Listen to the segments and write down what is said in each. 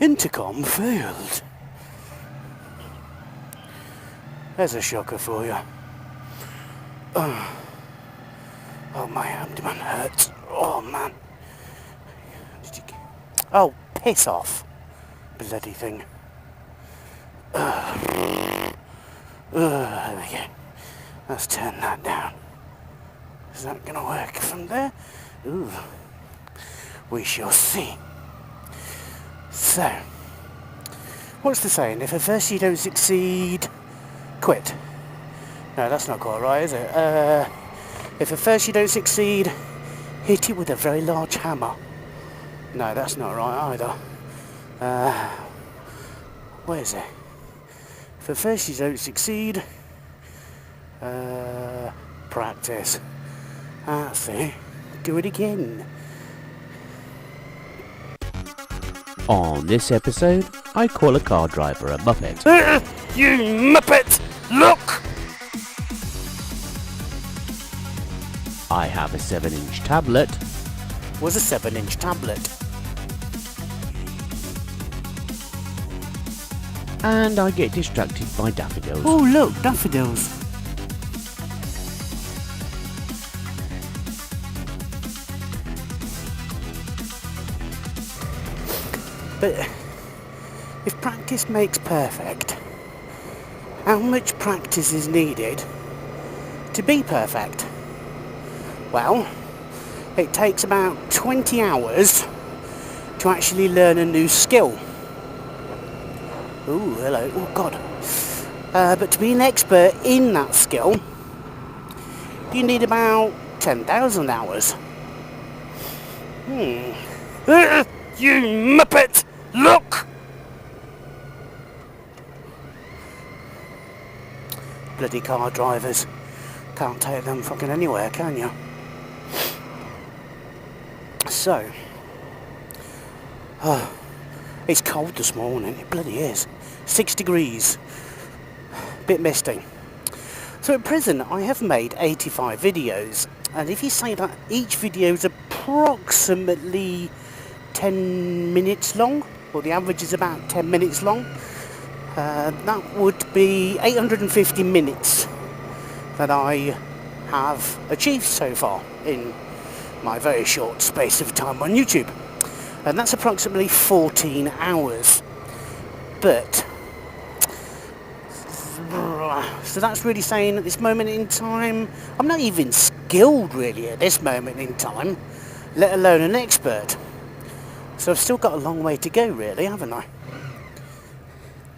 Intercom failed. There's a shocker for you. Oh, my abdomen hurts. Oh, man. Oh, piss off. Bloody thing. There we go. Let's turn that down. Is that going to work from there? Ooh. We shall see. So, what's the saying? If at first you don't succeed, quit. No, that's not quite right, is it? If at first you don't succeed, hit it with a very large hammer. No, that's not right either. Where is it? If at first you don't succeed, practice. That's it. Do it again. On this episode, I call a car driver a muppet. You muppet! Look! I have a 7-inch tablet. Was a 7-inch tablet. And I get distracted by daffodils. Oh look, daffodils. But if practice makes perfect, how much practice is needed to be perfect? Well, it takes about 20 hours to actually learn a new skill. Ooh, hello. Oh, God. But to be an expert in that skill, you need about 10,000 hours. You muppet! Look! Bloody car drivers. Can't take them fucking anywhere, can you? So, it's cold this morning, it bloody is. 6 degrees. Bit misty. So at present I have made 85 videos, and if you say that each video is approximately 10 minutes long, or the average is about 10 minutes long, that would be 850 minutes that I have achieved so far in my very short space of time on YouTube. And that's approximately 14 hours. But, so that's really saying at this moment in time, I'm not even skilled really at this moment in time, let alone an expert. So I've still got a long way to go really, haven't I?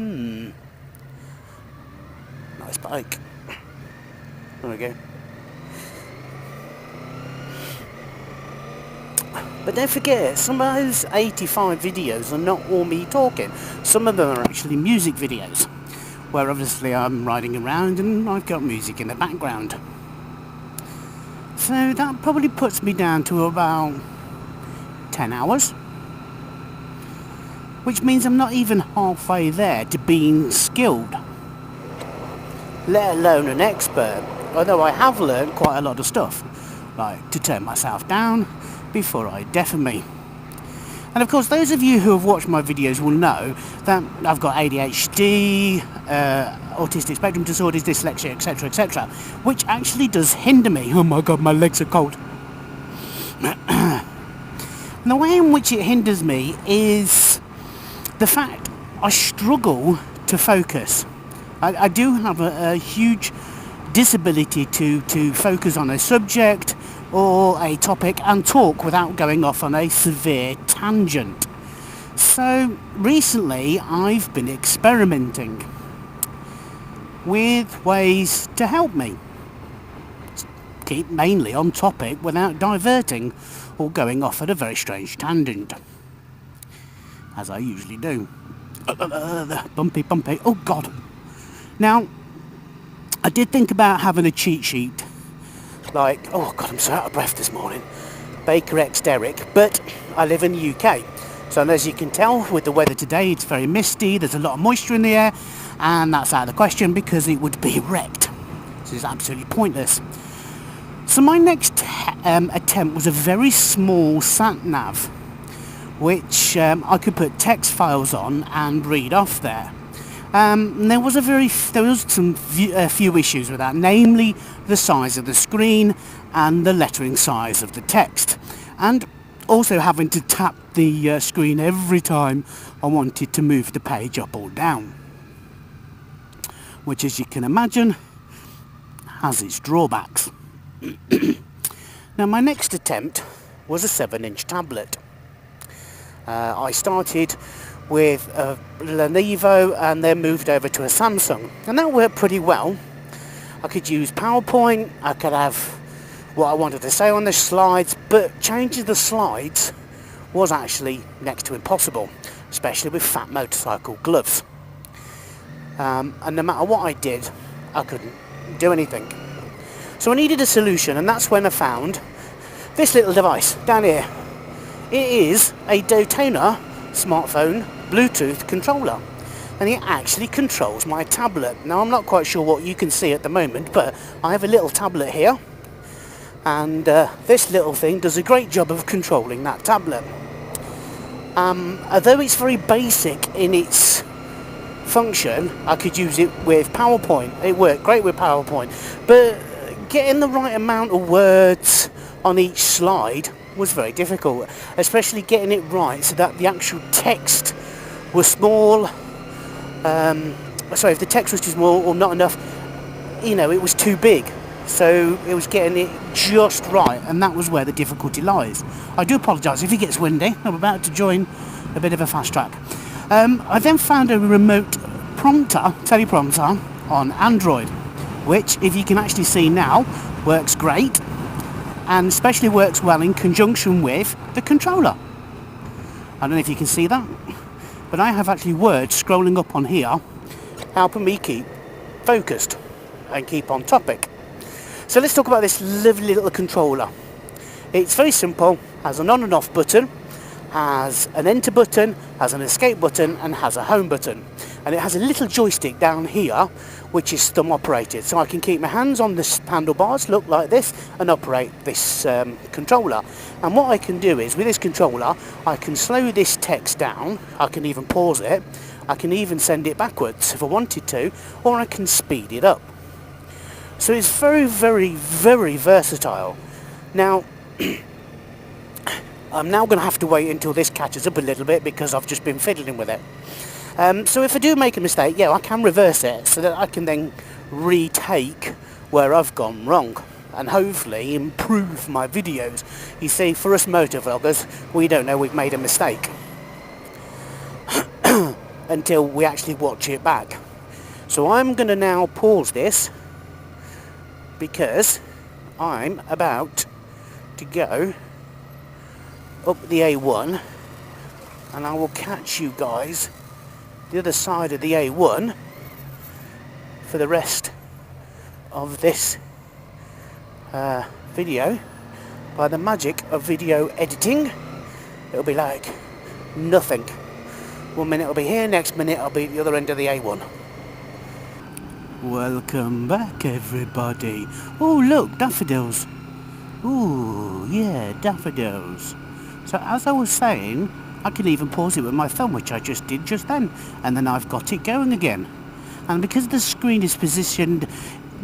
Nice bike. There we go. But don't forget, some of those 85 videos are not all me talking. Some of them are actually music videos, where obviously I'm riding around and I've got music in the background. So that probably puts me down to about 10 hours. Which means I'm not even halfway there to being skilled, let alone an expert. Although I have learned quite a lot of stuff, like to turn myself down before I deafen me. And of course those of you who have watched my videos will know that I've got ADHD, autistic spectrum disorders, dyslexia, etc, etc, which actually does hinder me. Oh my god, my legs are cold. And the way in which it hinders me is the fact I struggle to focus. I do have a huge disability to focus on a subject or a topic and talk without going off on a severe tangent. So recently I've been experimenting with ways to help me keep mainly on topic without diverting or going off at a very strange tangent, as I usually do. Bumpy. Oh god. Now, I did think about having a cheat sheet, like, oh god, I'm so out of breath this morning, Baker X Derek, but I live in the UK, so as you can tell with the weather today, it's very misty, there's a lot of moisture in the air, and that's out of the question because it would be wrecked. So it's absolutely pointless. So my next attempt was a very small sat-nav, which I could put text files on and read off there. There was a few issues with that, namely the size of the screen and the lettering size of the text, and also having to tap the screen every time I wanted to move the page up or down, which, as you can imagine, has its drawbacks. Now, my next attempt was a 7-inch tablet. I started with a Lenovo and then moved over to a Samsung, and that worked pretty well. I could use PowerPoint, I could have what I wanted to say on the slides, but changing the slides was actually next to impossible, especially with fat motorcycle gloves. And no matter what I did, I couldn't do anything. So I needed a solution, and that's when I found this little device down here. It is a Daytona smartphone Bluetooth controller, and it actually controls my tablet. Now, I'm not quite sure what you can see at the moment, but I have a little tablet here, and this little thing does a great job of controlling that tablet. Although it's very basic in its function, I could use it with PowerPoint. It worked great with PowerPoint, but getting the right amount of words on each slide was very difficult, especially getting it right so that the actual text was small. If the text was too small or not enough, it was too big. So it was getting it just right, and that was where the difficulty lies. I do apologise if it gets windy. I'm about to join a bit of a fast track. I then found a remote teleprompter on Android, which, if you can actually see now, works great, and especially works well in conjunction with the controller. I don't know if you can see that, but I have actually words scrolling up on here, helping me keep focused and keep on topic. So let's talk about this lovely little controller. It's very simple, has an on and off button, has an enter button, has an escape button, and has a home button. And it has a little joystick down here, which is thumb operated. So I can keep my hands on the handlebars, look like this, and operate this controller. And what I can do is, with this controller, I can slow this text down, I can even pause it, I can even send it backwards if I wanted to, or I can speed it up. So it's very, very, very versatile. Now, I'm now going to have to wait until this catches up a little bit because I've just been fiddling with it. So if I do make a mistake, yeah, I can reverse it so that I can then retake where I've gone wrong and hopefully improve my videos. You see, for us motor vloggers, we don't know we've made a mistake until we actually watch it back. So I'm going to now pause this because I'm about to go up the A1, and I will catch you guys the other side of the A1 for the rest of this video. By the magic of video editing, it'll be like nothing. 1 minute I'll be here, next minute I'll be at the other end of the A1. Welcome back, everybody. Oh, look, daffodils. Ooh, yeah, daffodils. So as I was saying, I can even pause it with my thumb, which I just did just then, and then I've got it going again. And because the screen is positioned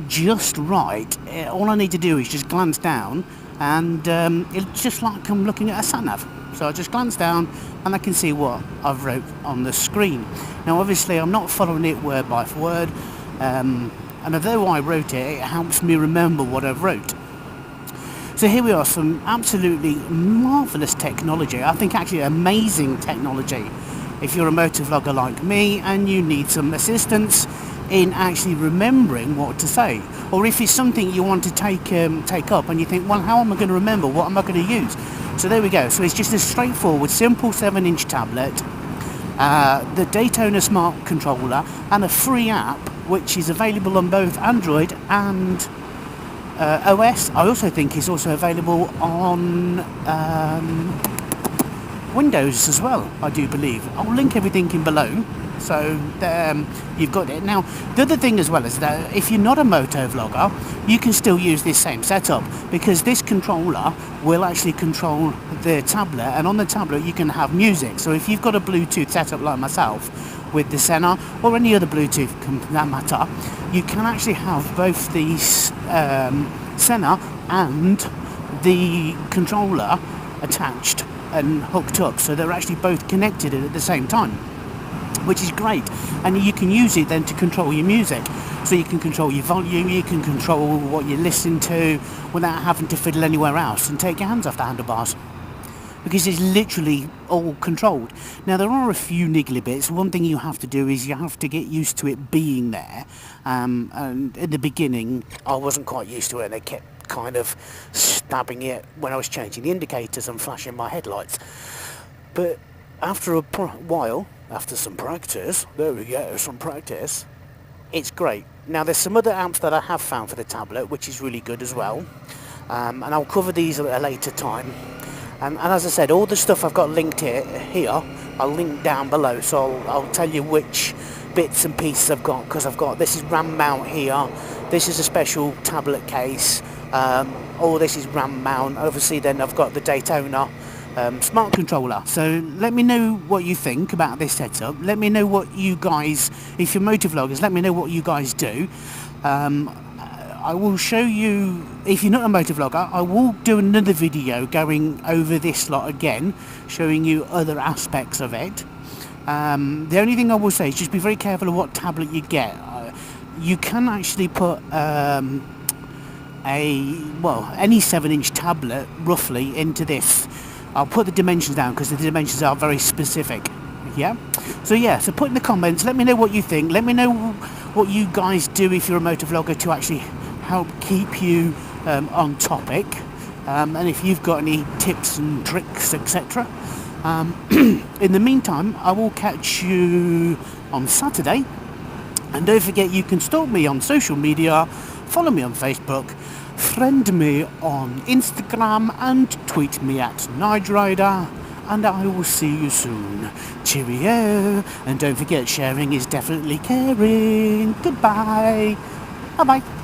just right, all I need to do is just glance down, and it's just like I'm looking at a sat-nav. So I just glance down and I can see what I've wrote on the screen. Now obviously I'm not following it word by word, and although I wrote it, it helps me remember what I've wrote. So here we are, some absolutely marvellous technology. I think actually amazing technology if you're a motor vlogger like me and you need some assistance in actually remembering what to say, or if it's something you want to take up and you think, well, how am I going to remember, what am I going to use? So there we go. So it's just a straightforward, simple 7-inch tablet, the Daytona Smart Controller, and a free app which is available on both Android and OS. I also think it's also available on Windows as well, I do believe. I'll link everything in below, so you've got it. Now, the other thing as well is that if you're not a moto vlogger, you can still use this same setup, because this controller will actually control the tablet, and on the tablet you can have music. So if you've got a Bluetooth setup like myself with the Senna or any other Bluetooth that matter, you can actually have both the Senna and the controller attached and hooked up, so they're actually both connected at the same time, which is great. And you can use it then to control your music, so you can control your volume, you can control what you listen to without having to fiddle anywhere else and take your hands off the handlebars, because it's literally all controlled. Now, there are a few niggly bits. One thing you have to do is you have to get used to it being there, and in the beginning I wasn't quite used to it, and they kept kind of stabbing it when I was changing the indicators and flashing my headlights. But after a while, after some practice, there we go, some practice, it's great. Now, there's some other amps that I have found for the tablet, which is really good as well, and I'll cover these at a later time. And as I said, all the stuff I've got linked here I'll link down below, so I'll tell you which bits and pieces I've got, because I've got, this is RAM mount here, this is a special tablet case, all this is RAM mount. Obviously then I've got the Daytona smart controller. So let me know what you think about this setup. Let me know what you guys, if you're motovloggers, let me know what you guys do. I will show you, if you're not a motovlogger, I will do another video going over this lot again, showing you other aspects of it. The only thing I will say is just be very careful of what tablet you get. You can actually put any 7-inch tablet roughly into this. I'll put the dimensions down because the dimensions are very specific. Yeah, so put in the comments, let me know what you think, let me know what you guys do if you're a motovlogger to actually help keep you on topic, and if you've got any tips and tricks, etc. In the meantime, I will catch you on Saturday, and don't forget you can stalk me on social media, follow me on Facebook, friend me on Instagram, and tweet me at Nige-Rider, and I will see you soon. Cheerio, and don't forget, sharing is definitely caring. Goodbye. Bye bye.